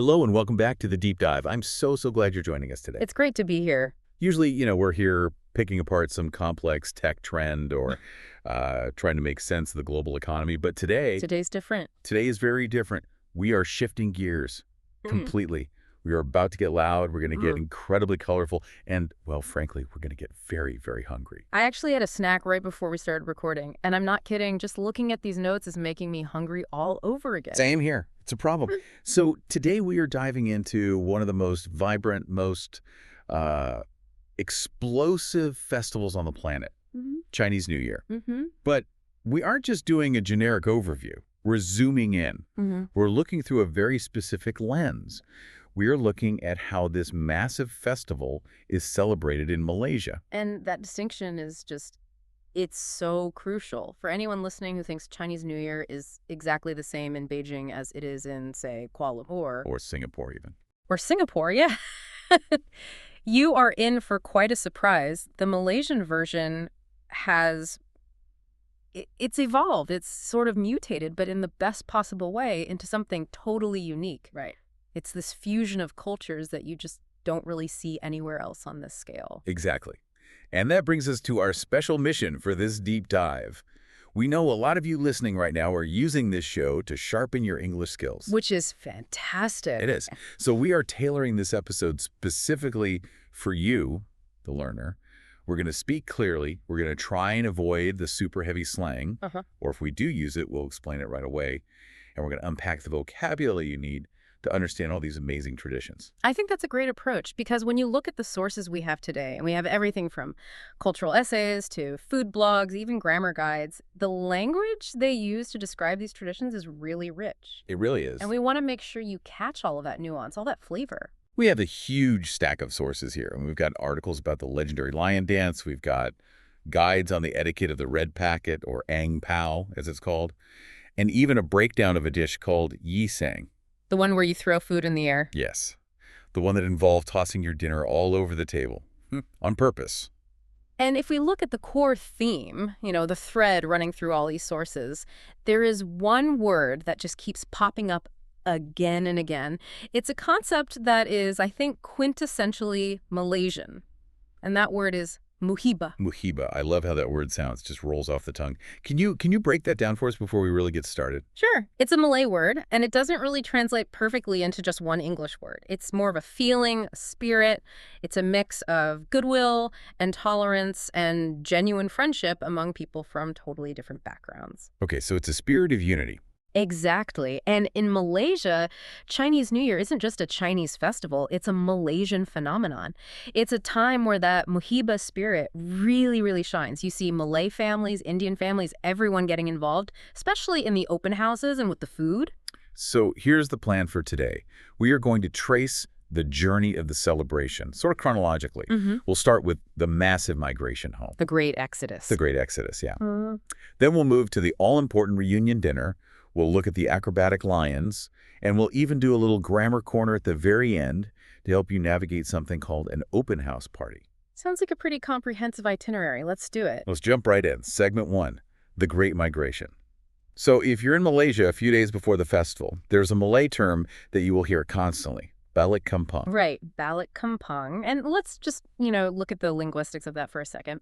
Hello and welcome back to the Deep Dive. I'm so glad you're joining us today. It's great to be here. Usually, we're here picking apart some complex tech trend or trying to make sense of the global economy. But Today's different. today is very different. We are shifting gears completely. We are about to get loud. We're going to get incredibly colorful. And, well, frankly, we're going to get very hungry. I actually had a snack right before we started recording, and I'm not kidding. Just looking at these notes is making me hungry all over again. Same here. It's a problem. So today we are diving into one of the most vibrant, most explosive festivals on the planet, Chinese New Year. But we aren't just doing a generic overview. We're zooming in. We're looking through a very specific lens. We are looking at how this massive festival is celebrated in Malaysia. And that distinction is just, it's so crucial. For anyone listening who thinks Chinese New Year is exactly the same in Beijing as it is in, say, Kuala Lumpur. Or Singapore, even. Or Singapore, yeah. You are in for quite a surprise. The Malaysian version has... It's evolved. It's sort of mutated, but in the best possible way, into something totally unique. Right. It's this fusion of cultures that you just don't really see anywhere else on this scale. Exactly. And that brings us to our special mission for this deep dive. We know a lot of you listening right now are using this show to sharpen your English skills. Which is fantastic. It is. So we are tailoring this episode specifically for you, the learner. We're going to speak clearly. We're going to try and avoid the super heavy slang. Or if we do use it, we'll explain it right away. And we're going to unpack the vocabulary you need to understand all these amazing traditions. I think that's a great approach because when you look at the sources we have today, and we have everything from cultural essays to food blogs, even grammar guides, the language they use to describe these traditions is really rich. It really is. And we want to make sure you catch all of that nuance, all that flavor. We have a huge stack of sources here. We've got articles about the legendary lion dance. We've got guides on the etiquette of the red packet, or ang pao, as it's called, and even a breakdown of a dish called Yee Sang. The one where you throw food in the air? Yes. The one that involved tossing your dinner all over the table. On purpose. And if we look at the core theme, the thread running through all these sources, there is one word that just keeps popping up again and again. It's a concept that is, I think, quintessentially Malaysian. And that word is muhiba. Muhiba. I love how that word sounds. Just rolls off the tongue. Can you break that down for us before we really get started? Sure. It's a Malay word, and it doesn't really translate perfectly into just one English word. It's more of a feeling, a spirit. It's a mix of goodwill and tolerance and genuine friendship among people from totally different backgrounds. Okay, so it's a spirit of unity. Exactly. And in Malaysia, Chinese New Year isn't just a Chinese festival, it's a Malaysian phenomenon. It's a time where that muhiba spirit really shines. You see Malay families, Indian families, everyone getting involved, especially in the open houses and with the food. So here's the plan for today. We are going to trace the journey of the celebration, sort of chronologically. We'll start with the massive migration home. The Great Exodus. The Great Exodus, yeah. Then we'll move to the all-important reunion dinner. We'll look at the acrobatic lions, and we'll even do a little grammar corner at the very end to help you navigate something called an open house party. Sounds like a pretty comprehensive itinerary. Let's do it. Let's jump right in. Segment 1, the Great Migration. So if you're in Malaysia a few days before the festival, there's a Malay term that you will hear constantly, Balik Kampung. Right, Balik Kampung. And let's just, look at the linguistics of that for a second.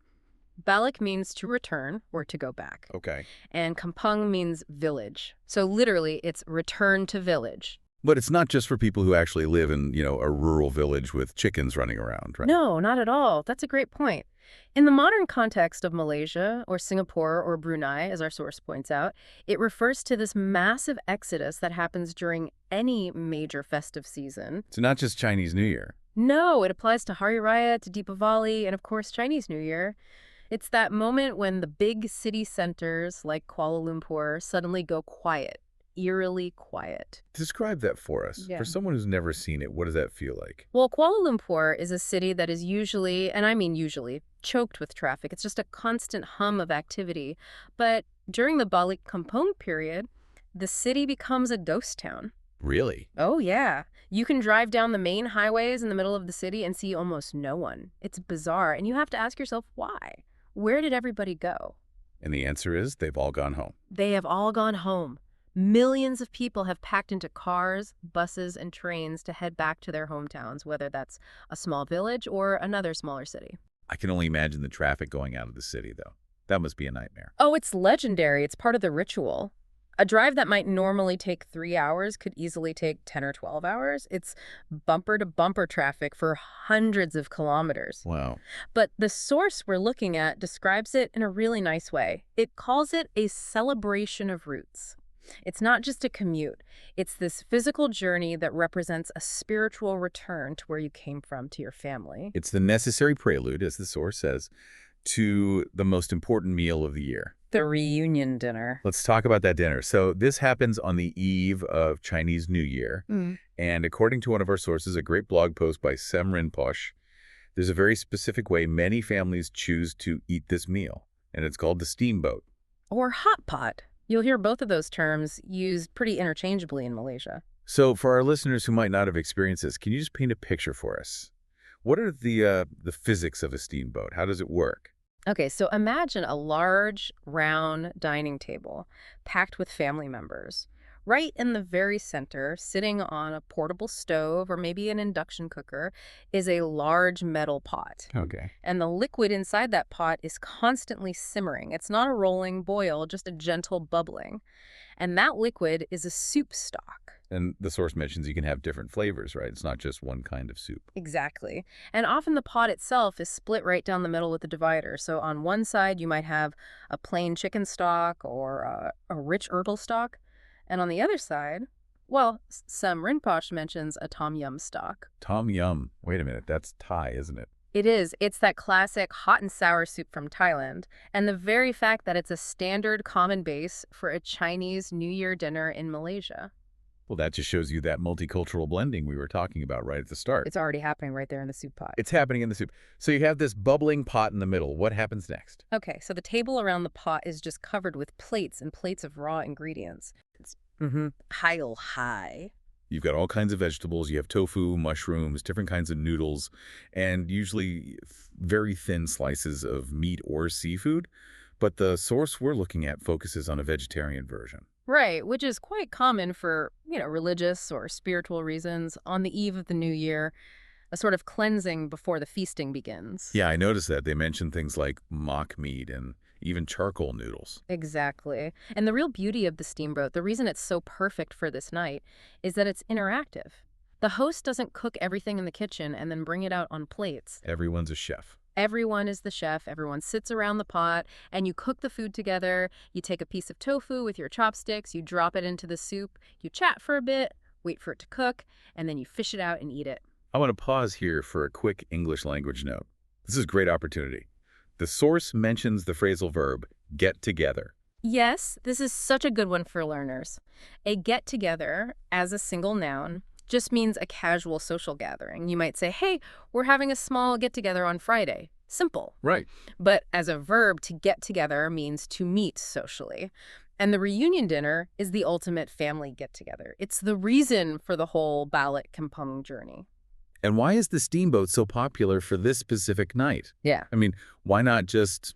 Balik means to return or to go back. Okay. And kampung means village. So literally, it's return to village. But it's not just for people who actually live in, a rural village with chickens running around, right? No, not at all. That's a great point. In the modern context of Malaysia or Singapore or Brunei, as our source points out, it refers to this massive exodus that happens during any major festive season. So not just Chinese New Year. No, it applies to Hari Raya, to Deepavali, and of course Chinese New Year. It's that moment when the big city centers like Kuala Lumpur suddenly go quiet, eerily quiet. Describe that for us. Yeah. For someone who's never seen it, what does that feel like? Well, Kuala Lumpur is a city that is usually, and I mean usually, choked with traffic. It's just a constant hum of activity. But during the Balik Kampung period, the city becomes a ghost town. Really? Oh, yeah. You can drive down the main highways in the middle of the city and see almost no one. It's bizarre, and you have to ask yourself why. Where did everybody go? And the answer is they've all gone home. They have all gone home. Millions of people have packed into cars, buses, and trains to head back to their hometowns, whether that's a small village or another smaller city. I can only imagine the traffic going out of the city, though. That must be a nightmare. Oh, it's legendary. It's part of the ritual. A drive that might normally take 3 hours could easily take 10 or 12 hours. It's bumper-to-bumper traffic for hundreds of kilometers. Wow. But the source we're looking at describes it in a really nice way. It calls it a celebration of roots. It's not just a commute. It's this physical journey that represents a spiritual return to where you came from, to your family. It's the necessary prelude, as the source says, to the most important meal of the year. The reunion dinner. Let's talk about that dinner. So this happens on the eve of Chinese New Year. And according to one of our sources, a great blog post by Sem Rinpoche, there's a very specific way many families choose to eat this meal. And it's called the steamboat. Or hot pot. You'll hear both of those terms used pretty interchangeably in Malaysia. So for our listeners who might not have experienced this, can you just paint a picture for us? What are the physics of a steamboat? How does it work? Okay, so imagine a large, round dining table packed with family members. Right in the very center, sitting on a portable stove or maybe an induction cooker, is a large metal pot. Okay. And the liquid inside that pot is constantly simmering. It's not a rolling boil, just a gentle bubbling. And that liquid is a soup stock. And the source mentions you can have different flavors, right? It's not just one kind of soup. Exactly. And often the pot itself is split right down the middle with a divider. So on one side, you might have a plain chicken stock or a rich herbal stock. And on the other side, well, some Rinpoche mentions a tom yum stock. Tom yum. Wait a minute. That's Thai, isn't it? It is. It's that classic hot and sour soup from Thailand. And the very fact that it's a standard common base for a Chinese New Year dinner in Malaysia. Well, that just shows you that multicultural blending we were talking about right at the start. It's already happening right there in the soup pot. It's happening in the soup. So you have this bubbling pot in the middle. What happens next? Okay, so the table around the pot is just covered with plates and plates of raw ingredients. It's pile high. You've got all kinds of vegetables. You have tofu, mushrooms, different kinds of noodles, and usually very thin slices of meat or seafood. But the source we're looking at focuses on a vegetarian version. Right, which is quite common for, religious or spiritual reasons on the eve of the new year, a sort of cleansing before the feasting begins. Yeah, I noticed that. They mentioned things like mock meat and even charcoal noodles. Exactly. And the real beauty of the steamboat, the reason it's so perfect for this night, is that it's interactive. The host doesn't cook everything in the kitchen and then bring it out on plates. Everyone's a chef. Everyone is the chef. Everyone sits around the pot, and you cook the food together. You take a piece of tofu with your chopsticks, you drop it into the soup, you chat for a bit, wait for it to cook, and then you fish it out and eat it. I want to pause here for a quick English language note. This is a great opportunity. The source mentions the phrasal verb, get together. Yes, this is such a good one for learners. A get-together, as a single noun, just means a casual social gathering. You might say, hey, we're having a small get-together on Friday. Simple. Right. But as a verb, to get together means to meet socially. And the reunion dinner is the ultimate family get-together. It's the reason for the whole Balik Kampung journey. And why is the steamboat so popular for this specific night? Yeah. I mean, why not just,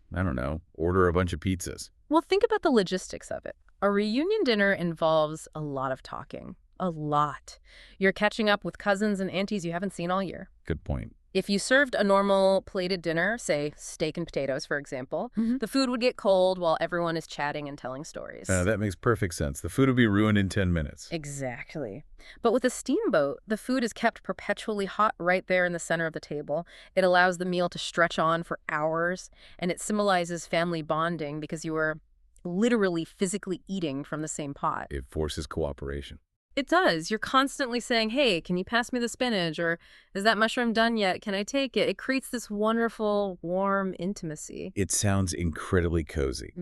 order a bunch of pizzas? Well, think about the logistics of it. A reunion dinner involves a lot of talking. A lot. You're catching up with cousins and aunties you haven't seen all year. Good point. If you served a normal plated dinner, say steak and potatoes, for example, the food would get cold while everyone is chatting and telling stories. That makes perfect sense. The food would be ruined in 10 minutes. Exactly. But with a steamboat, the food is kept perpetually hot right there in the center of the table. It allows the meal to stretch on for hours, and it symbolizes family bonding because you are literally physically eating from the same pot. It forces cooperation. It does. You're constantly saying, hey, can you pass me the spinach? Or is that mushroom done yet? Can I take it? It creates this wonderful, warm intimacy. It sounds incredibly cozy.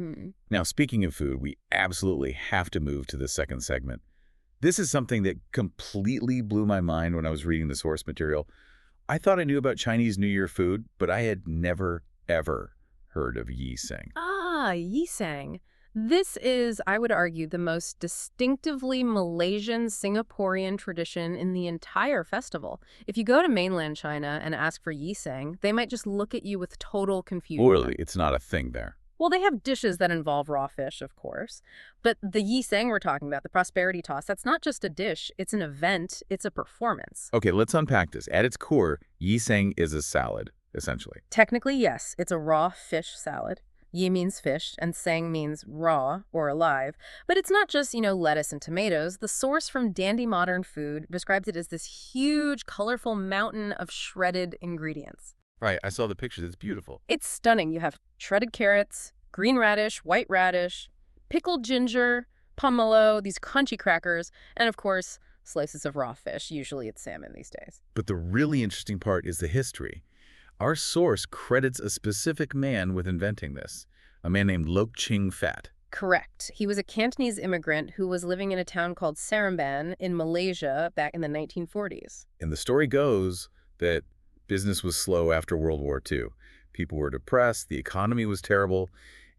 Now, speaking of food, we absolutely have to move to the second segment. This is something that completely blew my mind when I was reading the source material. I thought I knew about Chinese New Year food, but I had never, ever heard of Yee Sang. Ah, Yee Sang. This is, I would argue, the most distinctively Malaysian Singaporean tradition in the entire festival. If you go to mainland China and ask for Yee Sang, they might just look at you with total confusion. Really? It's not a thing there. Well, they have dishes that involve raw fish, of course. But the Yee Sang we're talking about, the prosperity toss, that's not just a dish. It's an event. It's a performance. Okay, let's unpack this. At its core, Yee Sang is a salad, essentially. Technically, yes. It's a raw fish salad. Yi means fish, and sang means raw or alive. But it's not just, lettuce and tomatoes. The source from Dandy Modern Food describes it as this huge, colorful mountain of shredded ingredients. Right, I saw the pictures. It's beautiful. It's stunning. You have shredded carrots, green radish, white radish, pickled ginger, pomelo, these crunchy crackers, and of course, slices of raw fish. Usually it's salmon these days. But the really interesting part is the history. Our source credits a specific man with inventing this, a man named Lok Ching Fat. Correct. He was a Cantonese immigrant who was living in a town called Seremban in Malaysia back in the 1940s. And the story goes that business was slow after World War II. People were depressed, the economy was terrible,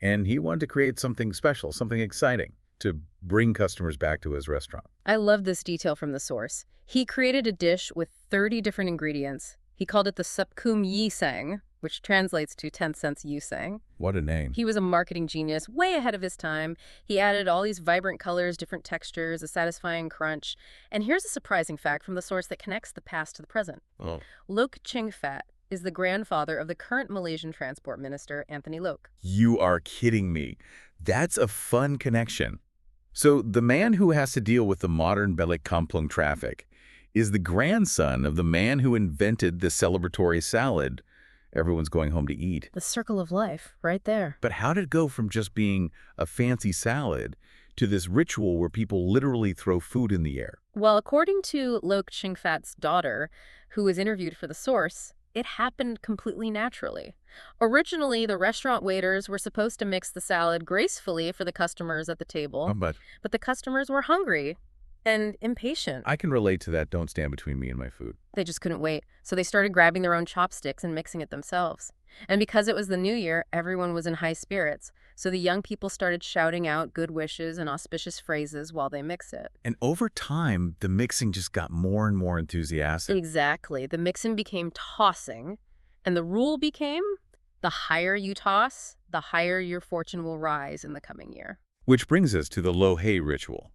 and he wanted to create something special, something exciting, to bring customers back to his restaurant. I love this detail from the source. He created a dish with 30 different ingredients. He called it the Supkum Yee Sang, which translates to 10 cents Yee Sang. What a name. He was a marketing genius, way ahead of his time. He added all these vibrant colors, different textures, a satisfying crunch. And here's a surprising fact from the source that connects the past to the present. Oh. Lok Ching Fat is the grandfather of the current Malaysian transport minister, Anthony Lok. You are kidding me. That's a fun connection. So the man who has to deal with the modern Balik Kampung traffic is the grandson of the man who invented the celebratory salad everyone's going home to eat. The circle of life, right there. But how did it go from just being a fancy salad to this ritual where people literally throw food in the air? Well, according to Lok Ching Fat's daughter, who was interviewed for the source, it happened completely naturally. Originally, the restaurant waiters were supposed to mix the salad gracefully for the customers at the table, But the customers were hungry and impatient. I can relate to that. Don't stand between me and my food. They just couldn't wait, so they started grabbing their own chopsticks and mixing it themselves. And because it was the new year, everyone was in high spirits, so the young people started shouting out good wishes and auspicious phrases while they mix it. And over time, the mixing just got more and more enthusiastic. Exactly. The mixing became tossing, and the rule became the higher you toss, the higher your fortune will rise in the coming year. Which brings us to the lo hei ritual.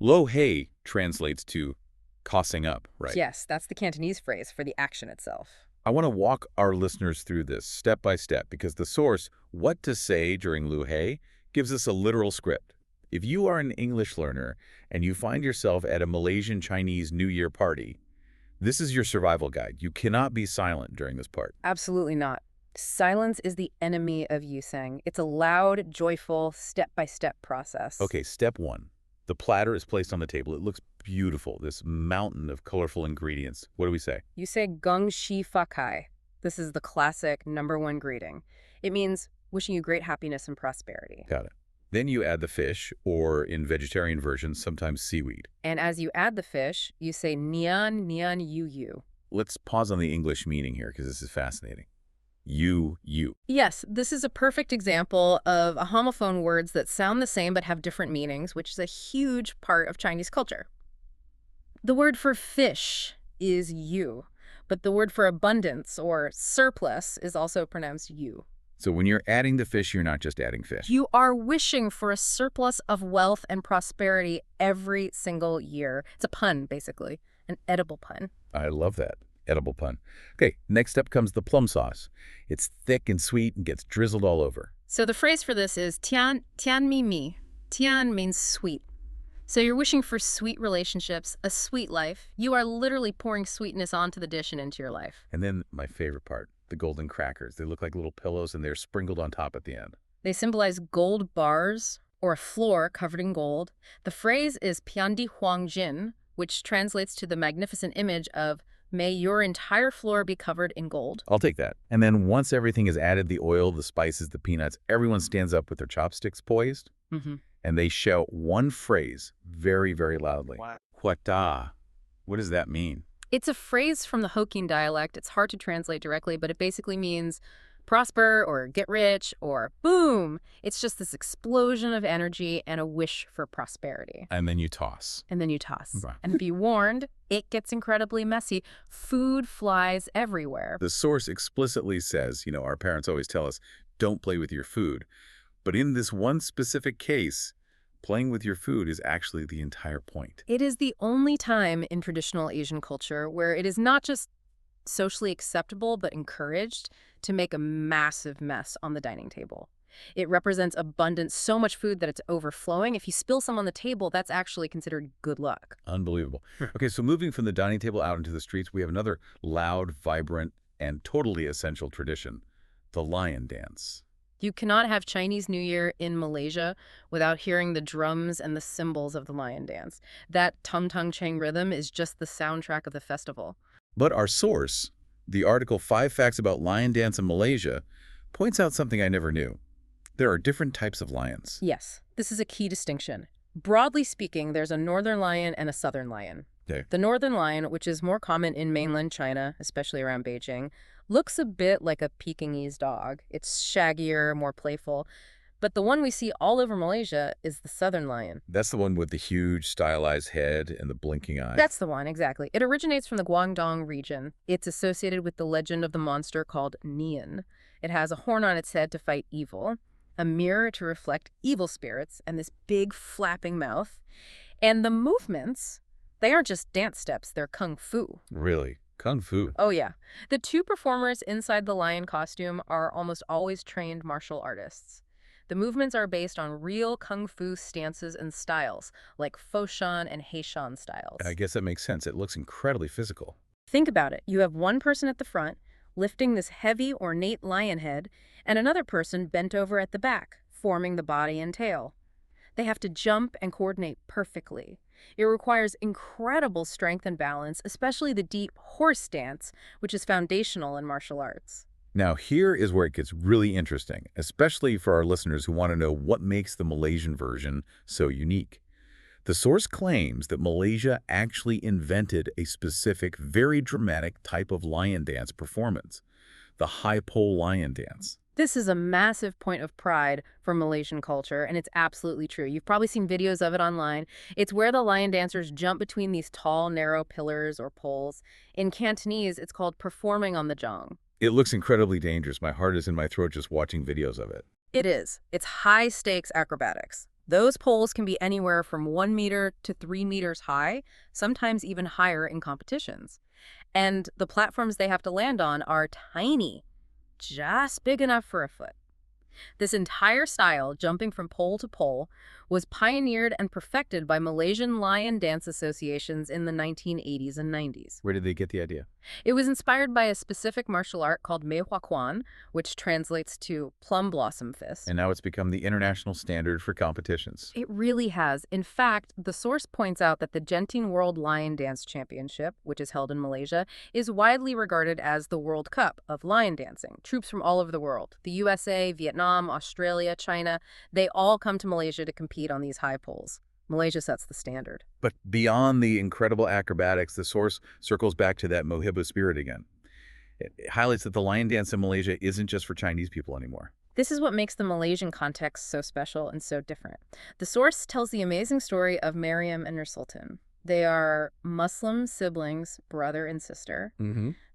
Lo hei translates to tossing up, right? Yes, that's the Cantonese phrase for the action itself. I want to walk our listeners through this step by step because the source, What to Say During Lo Hei, gives us a literal script. If you are an English learner and you find yourself at a Malaysian Chinese New Year party, this is your survival guide. You cannot be silent during this part. Absolutely not. Silence is the enemy of Yee Sang. It's a loud, joyful, step-by-step process. Okay, step one. The platter is placed on the table. It looks beautiful, this mountain of colorful ingredients. What do we say? You say Gong Xi Fa Cai. This is the classic #1 greeting. It means wishing you great happiness and prosperity. Got it. Then you add the fish, or in vegetarian versions, sometimes seaweed. And as you add the fish, you say Nian Nian Yu Yu. Let's pause on the English meaning here because this is fascinating. You. Yes, this is a perfect example of a homophone words that sound the same but have different meanings, which is a huge part of Chinese culture. The word for fish is yu, but the word for abundance or surplus is also pronounced yu. So when you're adding the fish, you're not just adding fish. You are wishing for a surplus of wealth and prosperity every single year. It's a pun, basically, an edible pun. I love that. Edible pun. Okay, next up comes the plum sauce. It's thick and sweet and gets drizzled all over. So the phrase for this is tian mi mi. Tian means sweet. So you're wishing for sweet relationships, a sweet life. You are literally pouring sweetness onto the dish and into your life. And then my favorite part, the golden crackers. They look like little pillows and they're sprinkled on top at the end. They symbolize gold bars or a floor covered in gold. The phrase is Piandi Huang Jin, which translates to the magnificent image of may your entire floor be covered in gold. I'll take that. And then once everything is added, the oil, the spices, the peanuts, everyone stands up with their chopsticks poised. And they shout one phrase very, very loudly. Huata. What does that mean? It's a phrase from the Hokkien dialect. It's hard to translate directly, but it basically means prosper or get rich or boom. It's just this explosion of energy and a wish for prosperity. And then you toss. And then you toss. Right. And be warned, it gets incredibly messy. Food flies everywhere. The source explicitly says, our parents always tell us, don't play with your food. But in this one specific case, playing with your food is actually the entire point. It is the only time in traditional Asian culture where it is not just socially acceptable but encouraged to make a massive mess on the dining table. It represents abundance, so much food that it's overflowing. If you spill some on the table, that's actually considered good luck. Unbelievable. Okay, so moving from the dining table out into the streets, we have another loud, vibrant, and totally essential tradition, the lion dance. You cannot have Chinese New Year in Malaysia without hearing the drums and the cymbals of the lion dance. That tum tung chang rhythm is just the soundtrack of the festival. But our source, the article 5 Facts About Lion Dance in Malaysia, points out something I never knew. There are different types of lions. Yes, this is a key distinction. Broadly speaking, there's a northern lion and a southern lion. Okay. The northern lion, which is more common in mainland China, especially around Beijing, looks a bit like a Pekingese dog. It's shaggier, more playful. But the one we see all over Malaysia is the southern lion. That's the one with the huge stylized head and the blinking eye. That's the one, exactly. It originates from the Guangdong region. It's associated with the legend of the monster called Nian. It has a horn on its head to fight evil, a mirror to reflect evil spirits, and this big flapping mouth. And the movements, they aren't just dance steps, they're kung fu. Really? Kung fu? Oh yeah. The two performers inside the lion costume are almost always trained martial artists. The movements are based on real kung fu stances and styles, like Foshan and Heishan styles. I guess that makes sense. It looks incredibly physical. Think about it. You have one person at the front, lifting this heavy, ornate lion head, and another person bent over at the back, forming the body and tail. They have to jump and coordinate perfectly. It requires incredible strength and balance, especially the deep horse dance, which is foundational in martial arts. Now, here is where it gets really interesting, especially for our listeners who want to know what makes the Malaysian version so unique. The source claims that Malaysia actually invented a specific, very dramatic type of lion dance performance, the high pole lion dance. This is a massive point of pride for Malaysian culture, and it's absolutely true. You've probably seen videos of it online. It's where the lion dancers jump between these tall, narrow pillars or poles. In Cantonese, it's called performing on the jong. It looks incredibly dangerous. My heart is in my throat just watching videos of it. It is. It's high-stakes acrobatics. Those poles can be anywhere from 1 meter to 3 meters high, sometimes even higher in competitions. And the platforms they have to land on are tiny, just big enough for a foot. This entire style, jumping from pole to pole, was pioneered and perfected by Malaysian lion dance associations in the 1980s and 90s. Where did they get the idea? It was inspired by a specific martial art called Mei Hua Quan, which translates to plum blossom fist. And now it's become the international standard for competitions. It really has. In fact, the source points out that the Genting World Lion Dance Championship, which is held in Malaysia, is widely regarded as the World Cup of lion dancing. Troops from all over the world, the USA, Vietnam, Australia, China, they all come to Malaysia to compete on these high poles. Malaysia sets the standard. But beyond the incredible acrobatics, the source circles back to that Mohiba spirit again. It highlights that the lion dance in Malaysia isn't just for Chinese people anymore. This is what makes the Malaysian context so special and so different. The source tells the amazing story of Mariam and Nursultan. They are Muslim siblings, brother and sister.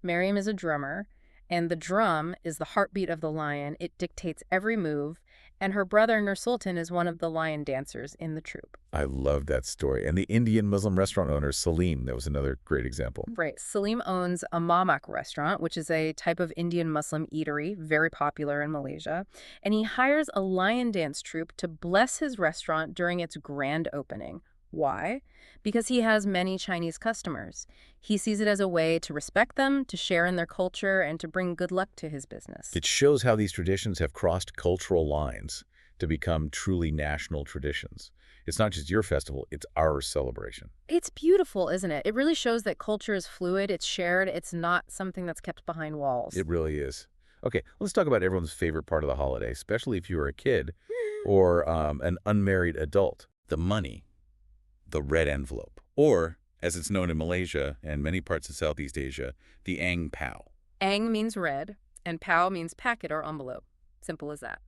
Mariam is a drummer, and the drum is the heartbeat of the lion. It dictates every move, and her brother Nursultan is one of the lion dancers in the troupe. I love that story. And the Indian Muslim restaurant owner, Salim, that was another great example. Right. Salim owns a mamak restaurant, which is a type of Indian Muslim eatery, very popular in Malaysia. And he hires a lion dance troupe to bless his restaurant during its grand opening. Why? Because he has many Chinese customers. He sees it as a way to respect them, to share in their culture, and to bring good luck to his business. It shows how these traditions have crossed cultural lines to become truly national traditions. It's not just your festival, it's our celebration. It's beautiful, isn't it? It really shows that culture is fluid, it's shared, it's not something that's kept behind walls. It really is. Okay, let's talk about everyone's favorite part of the holiday, especially if you were a kid or an unmarried adult, the money. The red envelope, or, as it's known in Malaysia and many parts of Southeast Asia, the ang pao. Ang means red, and pao means packet or envelope. Simple as that.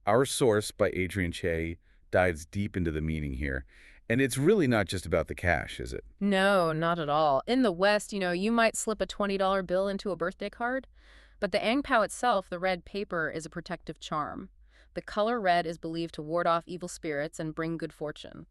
Our source, by Adrian Che, dives deep into the meaning here. And it's really not just about the cash, is it? No, not at all. In the West, you might slip a $20 bill into a birthday card. But the ang pao itself, the red paper, is a protective charm. The color red is believed to ward off evil spirits and bring good fortune.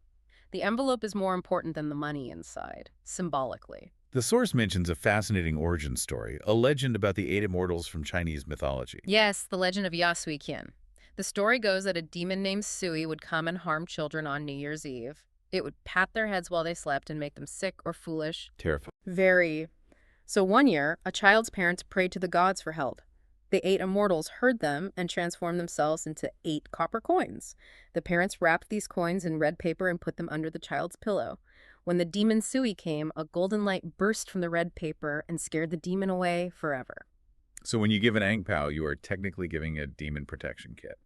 The envelope is more important than the money inside, symbolically. The source mentions a fascinating origin story, a legend about the 8 immortals from Chinese mythology. Yes, the legend of Ya Sui Qian. The story goes that a demon named Sui would come and harm children on New Year's Eve. It would pat their heads while they slept and make them sick or foolish. Terrifying. Very. So one year, a child's parents prayed to the gods for help. The 8 immortals heard them and transformed themselves into 8 copper coins. The parents wrapped these coins in red paper and put them under the child's pillow. When the demon Sui came, a golden light burst from the red paper and scared the demon away forever. So when you give an ang pao, you are technically giving a demon protection kit.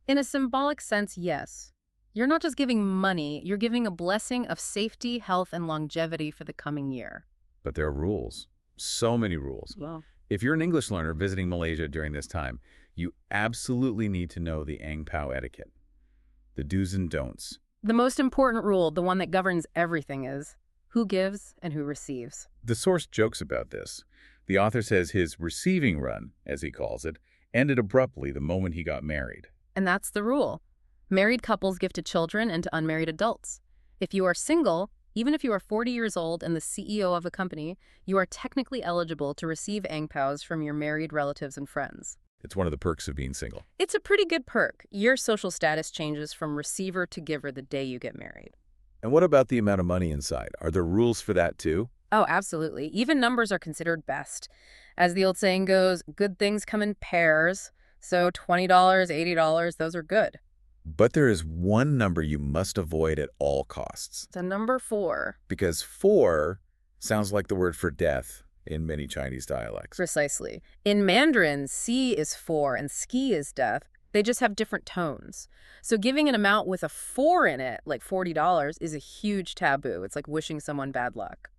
In a symbolic sense, yes. You're not just giving money, you're giving a blessing of safety, health, and longevity for the coming year. But there are rules. So many rules. Well, If you're an English learner visiting Malaysia during this time, you absolutely need to know the ang pao etiquette. The do's and don'ts. the most important rule, the one that governs everything, is who gives and who receives. The source jokes about this. The author says his receiving run, as he calls it, ended abruptly the moment he got married. And that's the rule. Married couples give to children and to unmarried adults. If you are single, even if you are 40 years old and the CEO of a company, you are technically eligible to receive ang paos from your married relatives and friends. It's one of the perks of being single. It's a pretty good perk. Your social status changes from receiver to giver the day you get married. And what about the amount of money inside? Are there rules for that too? Oh, absolutely. Even numbers are considered best. As the old saying goes, good things come in pairs. So $20, $80, those are good. But there is one number you must avoid at all costs. So number 4. Because 4 sounds like the word for death in many Chinese dialects. Precisely. In Mandarin, si is 4 and ski is death. They just have different tones. So giving an amount with a 4 in it, like $40, is a huge taboo. It's like wishing someone bad luck.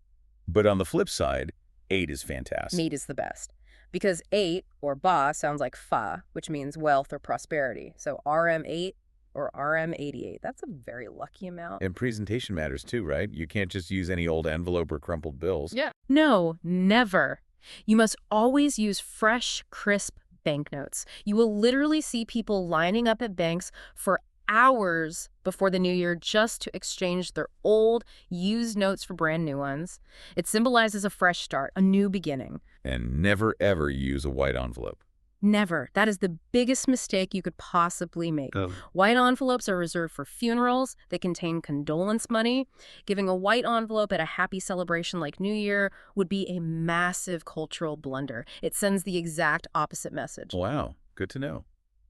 But on the flip side, 8 is fantastic. Meat is the best. Because 8, or ba, sounds like fa, which means wealth or prosperity. So RM8 or RM88. That's a very lucky amount. And presentation matters too, right? You can't just use any old envelope or crumpled bills. Yeah. No, never. You must always use fresh, crisp banknotes. You will literally see people lining up at banks for hours before the new year just to exchange their old, used notes for brand new ones. It symbolizes a fresh start, a new beginning. And never, ever use a white envelope. Never. That is the biggest mistake you could possibly make. White envelopes are reserved for funerals. They contain condolence money. Giving a white envelope at a happy celebration like New Year would be a massive cultural blunder. It sends the exact opposite message. Wow, good to know.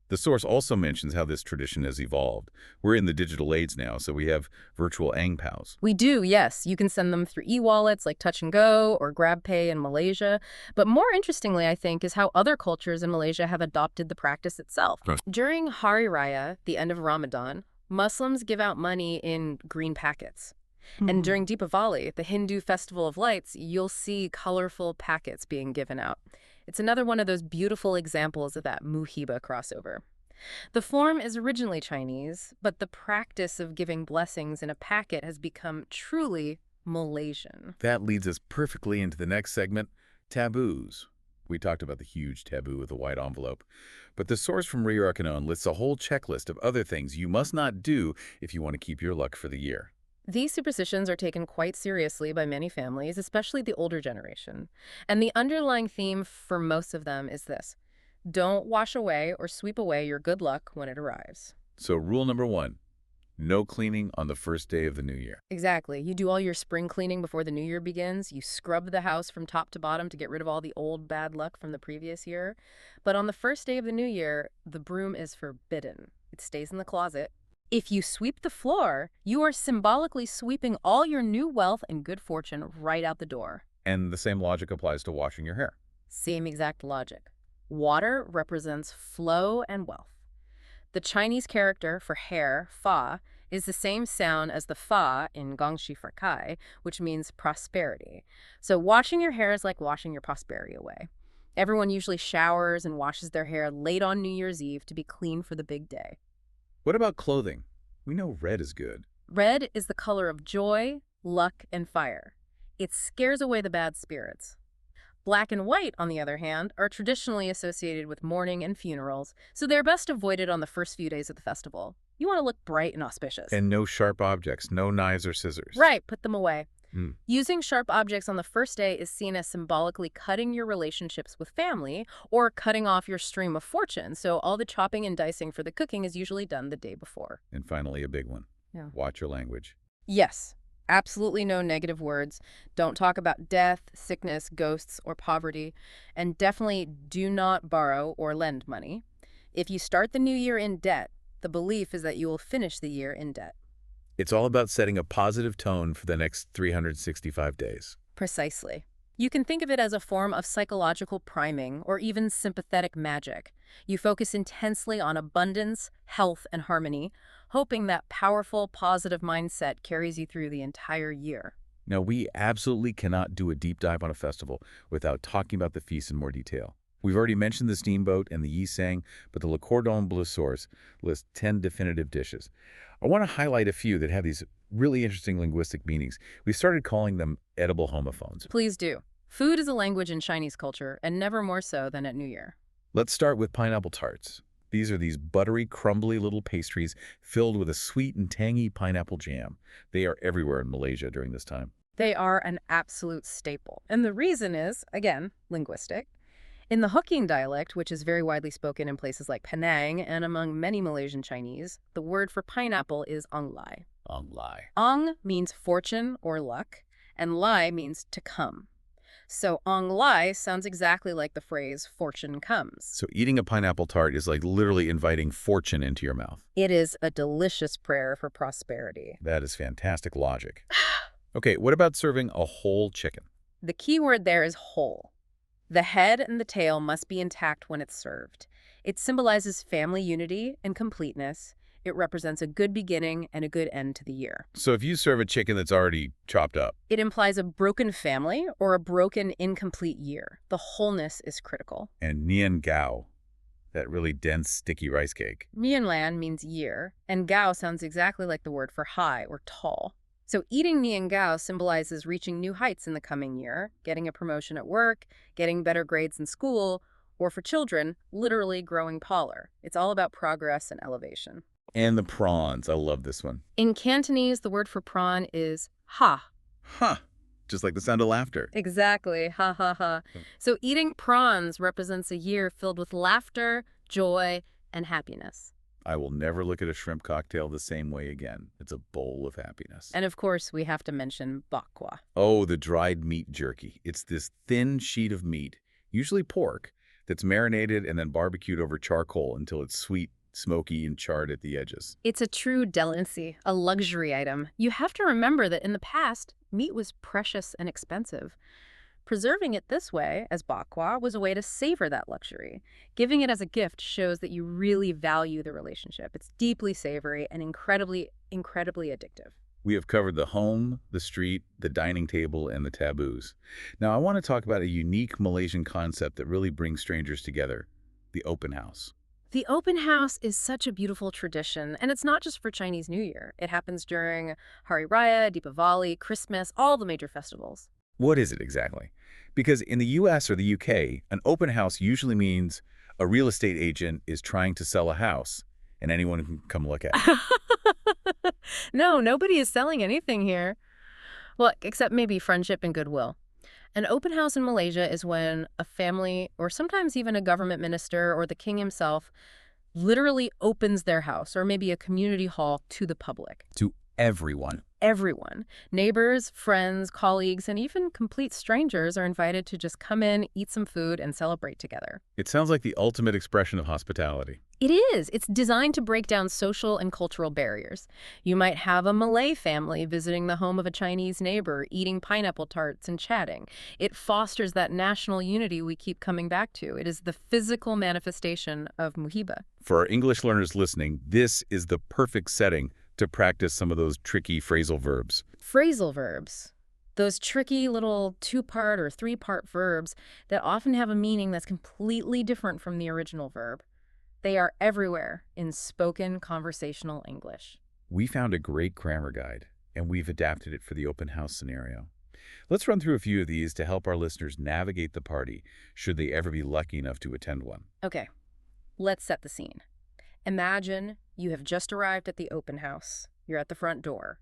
The source also mentions how this tradition has evolved. We're in the digital age now, so we have virtual ang paos. We do, yes. You can send them through e-wallets like Touch and Go or GrabPay in Malaysia. But more interestingly, I think, is how other cultures in Malaysia have adopted the practice itself. During Hari Raya, the end of Ramadan, Muslims give out money in green packets. And during Deepavali, the Hindu festival of lights, you'll see colorful packets being given out. It's another one of those beautiful examples of that muhiba crossover. The form is originally Chinese, but the practice of giving blessings in a packet has become truly Malaysian. That leads us perfectly into the next segment, taboos. We talked about the huge taboo with the white envelope. But the source from Rio Arcanon lists a whole checklist of other things you must not do if you want to keep your luck for the year. These superstitions are taken quite seriously by many families, especially the older generation. And the underlying theme for most of them is this: don't wash away or sweep away your good luck when it arrives. So rule number 1, no cleaning on the first day of the new year. Exactly. You do all your spring cleaning before the new year begins. You scrub the house from top to bottom to get rid of all the old bad luck from the previous year. But on the first day of the new year, the broom is forbidden. It stays in the closet. If you sweep the floor, you are symbolically sweeping all your new wealth and good fortune right out the door. And the same logic applies to washing your hair. Same exact logic. Water represents flow and wealth. The Chinese character for hair, fa, is the same sound as the fa in Gong Xi Fa Cai, which means prosperity. So washing your hair is like washing your prosperity away. Everyone usually showers and washes their hair late on New Year's Eve to be clean for the big day. What about clothing? We know red is good. Red is the color of joy, luck, and fire. It scares away the bad spirits. Black and white, on the other hand, are traditionally associated with mourning and funerals, so they're best avoided on the first few days of the festival. You want to look bright and auspicious. And no sharp objects, no knives or scissors. Right, put them away. Mm. Using sharp objects on the first day is seen as symbolically cutting your relationships with family or cutting off your stream of fortune, so all the chopping and dicing for the cooking is usually done the day before. And finally, a big one. Yeah. Watch your language. Yes, absolutely no negative words. Don't talk about death, sickness, ghosts, or poverty. And definitely do not borrow or lend money. If you start the new year in debt, the belief is that you will finish the year in debt. It's all about setting a positive tone for the next 365 days. Precisely. You can think of it as a form of psychological priming or even sympathetic magic. You focus intensely on abundance, health, and harmony, hoping that powerful, positive mindset carries you through the entire year. Now, we absolutely cannot do a deep dive on a festival without talking about the feast in more detail. We've already mentioned the steamboat and the Yee Sang, but the Le Cordon Bleu source lists 10 definitive dishes. I want to highlight a few that have these really interesting linguistic meanings. We started calling them edible homophones. Please do. Food is a language in Chinese culture, and never more so than at New Year. Let's start with pineapple tarts. These are these buttery, crumbly little pastries filled with a sweet and tangy pineapple jam. They are everywhere in Malaysia during this time. They are an absolute staple. And the reason is, again, linguistic. In the Hokkien dialect, which is very widely spoken in places like Penang and among many Malaysian Chinese, the word for pineapple is ong lai. Ong lai. Ong means fortune or luck, and lai means to come. So ong lai sounds exactly like the phrase fortune comes. So eating a pineapple tart is like literally inviting fortune into your mouth. It is a delicious prayer for prosperity. That is fantastic logic. Okay, what about serving a whole chicken? The key word there is whole. The head and the tail must be intact when it's served. It symbolizes family unity and completeness. It represents a good beginning and a good end to the year. So if you serve a chicken that's already chopped up, it implies a broken family or a broken, incomplete year. The wholeness is critical. And nian gao, that really dense, sticky rice cake. Nian lan means year, and gao sounds exactly like the word for high or tall. So eating nian gao symbolizes reaching new heights in the coming year, getting a promotion at work, getting better grades in school, or for children, literally growing taller. It's all about progress and elevation. And the prawns. I love this one. In Cantonese, the word for prawn is ha. Huh. Just like the sound of laughter. Exactly. Ha ha ha. So eating prawns represents a year filled with laughter, joy, and happiness. I will never look at a shrimp cocktail the same way again. It's a bowl of happiness. And of course, we have to mention bak kwa. Oh, the dried meat jerky. It's this thin sheet of meat, usually pork, that's marinated and then barbecued over charcoal until it's sweet, smoky, and charred at the edges. It's a true delicacy, a luxury item. You have to remember that in the past, meat was precious and expensive. Preserving it this way, as bak kwa, was a way to savor that luxury. Giving it as a gift shows that you really value the relationship. It's deeply savory and incredibly, incredibly addictive. We have covered the home, the street, the dining table, and the taboos. Now, I want to talk about a unique Malaysian concept that really brings strangers together, the open house. The open house is such a beautiful tradition, and it's not just for Chinese New Year. It happens during Hari Raya, Deepavali, Christmas, all the major festivals. What is it exactly? Because in the US or the UK, an open house usually means a real estate agent is trying to sell a house, and anyone can come look at it. No, nobody is selling anything here. Well, except maybe friendship and goodwill. An open house in Malaysia is when a family, or sometimes even a government minister or the king himself, literally opens their house, or maybe a community hall, to the public. To everyone. Everyone. Neighbors, friends, colleagues, and even complete strangers are invited to just come in, eat some food, and celebrate together. It sounds like the ultimate expression of hospitality. It is. It's designed to break down social and cultural barriers. You might have a Malay family visiting the home of a Chinese neighbor, eating pineapple tarts and chatting. It fosters that national unity we keep coming back to. It is the physical manifestation of muhibah. For our English learners listening, this is the perfect setting to practice some of those tricky phrasal verbs. Phrasal verbs. Those tricky little two-part or three-part verbs that often have a meaning that's completely different from the original verb. They are everywhere in spoken conversational English. We found a great grammar guide, and we've adapted it for the open house scenario. Let's run through a few of these to help our listeners navigate the party, should they ever be lucky enough to attend one. Okay, let's set the scene. Imagine you have just arrived at the open house. You're at the front door.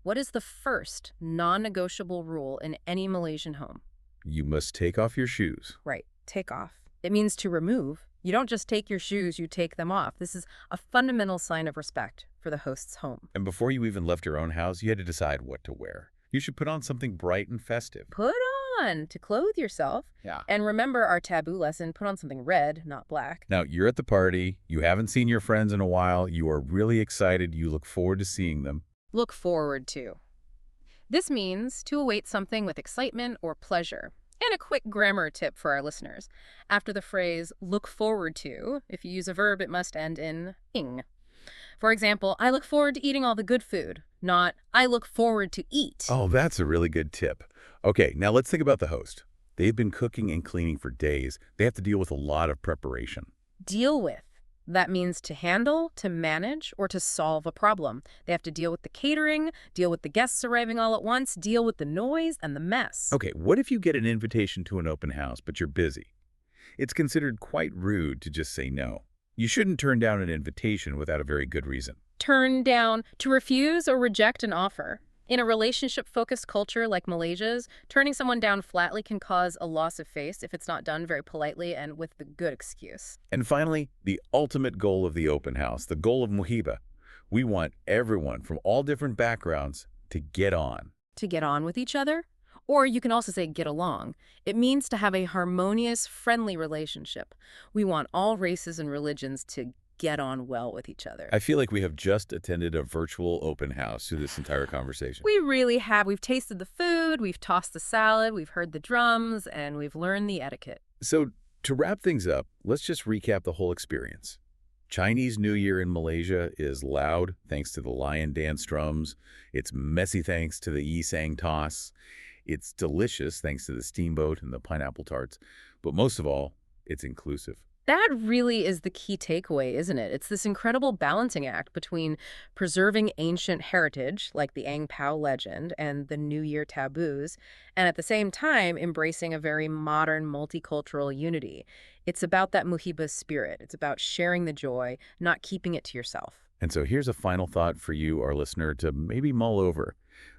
What is the first non-negotiable rule in any Malaysian home? You must take off your shoes. Right, take off. It means to remove. You don't just take your shoes, you take them off. This is a fundamental sign of respect for the host's home. And before you even left your own house, you had to decide what to wear. You should put on something bright and festive. Put on to clothe yourself. Yeah. And remember our taboo lesson, put on something red, not black. Now, you're at the party. You haven't seen your friends in a while. You are really excited. You look forward to seeing them. Look forward to. This means to await something with excitement or pleasure. And a quick grammar tip for our listeners. After the phrase look forward to, if you use a verb, it must end in ing. For example, I look forward to eating all the good food, not I look forward to eat. Oh, that's a really good tip. Okay, now let's think about the host. They've been cooking and cleaning for days. They have to deal with a lot of preparation. Deal with. That means to handle, to manage, or to solve a problem. They have to deal with the catering, deal with the guests arriving all at once, deal with the noise and the mess. Okay, what if you get an invitation to an open house, but you're busy? It's considered quite rude to just say no. You shouldn't turn down an invitation without a very good reason. Turn down, to refuse or reject an offer. In a relationship-focused culture like Malaysia's, turning someone down flatly can cause a loss of face if it's not done very politely and with the good excuse. And finally, the ultimate goal of the open house, the goal of Muhiba. We want everyone from all different backgrounds to get on. To get on with each other? Or you can also say get along. It means to have a harmonious, friendly relationship. We want all races and religions to get on well with each other. I feel like we have just attended a virtual open house through this entire conversation. We really have. We've tasted the food, we've tossed the salad, we've heard the drums, and we've learned the etiquette. So to wrap things up, let's just recap the whole experience. Chinese New Year in Malaysia is loud thanks to the lion dance drums. It's messy thanks to the Yee Sang toss. It's delicious thanks to the steamboat and the pineapple tarts. But most of all, it's inclusive. That really is the key takeaway, isn't it? It's this incredible balancing act between preserving ancient heritage, like the Ang Pao legend, and the New Year taboos, and at the same time embracing a very modern multicultural unity. It's about that Muhiba spirit. It's about sharing the joy, not keeping it to yourself. And so here's a final thought for you, our listener, to maybe mull over.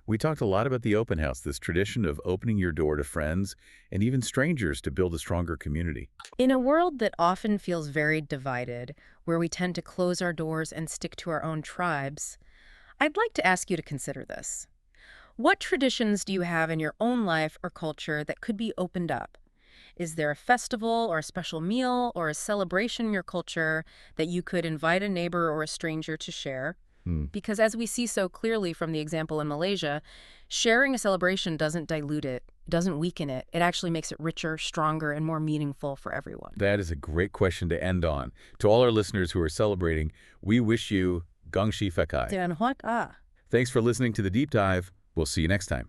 We talked a lot about the open house, this tradition of opening your door to friends and even strangers to build a stronger community. In a world that often feels very divided, where we tend to close our doors and stick to our own tribes, I'd like to ask you to consider this. What traditions do you have in your own life or culture that could be opened up? Is there a festival or a special meal or a celebration in your culture that you could invite a neighbor or a stranger to share? Because as we see so clearly from the example in Malaysia, sharing a celebration doesn't dilute it, doesn't weaken it. It actually makes it richer, stronger, and more meaningful for everyone. That is a great question to end on. To all our listeners who are celebrating, we wish you Gong Xi Fa Cai. Thanks for listening to The Deep Dive. We'll see you next time.